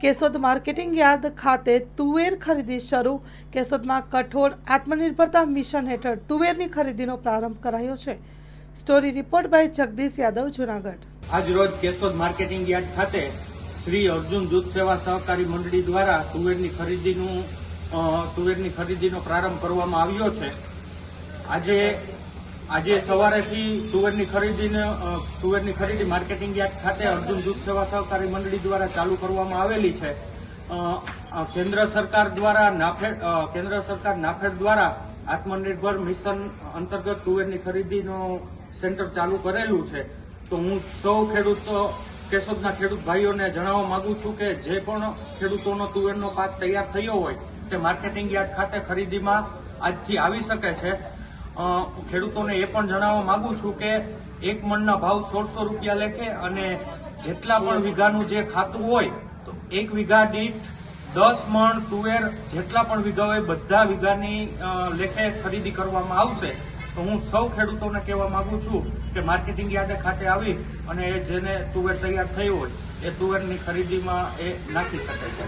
Keshod marketing yard ખાતે તુવેર ખરીદી શરૂ। કેશોદમાં કઠોળ આત્મનિર્ભરતા મિશન હેઠળ તુવેરની ખરીદીનો પ્રારંભ કરાયો છે। Story report by Jagdish Yadav, Junagadh. આજ રોજ કેશોદ માર્કેટિંગ યાર્ડ ખાતે શ્રી અર્જુન દૂધ સેવા સહકારી મંડળી દ્વારા તુવેરની ખરીદીનો પ્રારંભ કરવામાં આવ્યો છે। આજે સવારેથી તુવેરની ખરીદી માર્કેટિંગ યાર્ડ ખાતે અર્જુન દૂધ સેવા સહકારી મંડળી દ્વારા ચાલુ કરવામાં આવેલી છે। કેન્દ્ર સરકાર નાફેડ દ્વારા આત્મનિર્ભર મિશન અંતર્ગત તુવેરની ખરીદીનો સેન્ટર ચાલુ કરેલું છે। તો હું સૌ કેશોદના ખેડૂત ભાઈઓને જણાવવા માંગુ છું કે જે પણ ખેડૂતોનો તુવેરનો પાક તૈયાર થયો હોય તે માર્કેટિંગ યાર્ડ ખાતે ખરીદીમાં આજથી આવી શકે છે। ખેડૂતોને એ પણ જણાવવા માંગુ છું કે એક મણના ભાવ 1600 રૂપિયા લેખે અને જેટલા પણ વીઘાનું જે ખાતું હોય તો એક વીઘા દીઠ 10 મણ તુવેર જેટલા પણ વીઘા હોય બધા વીઘાની લેખે ખરીદી કરવામાં આવશે। તો હું સૌ ખેડૂતોને કહેવા માંગુ છું કે માર્કેટિંગ યાર્ડ ખાતે આવી અને જેને તુવેર તૈયાર થઈ હોય એ તુવેરની ખરીદીમાં એ નાખી શકે છે।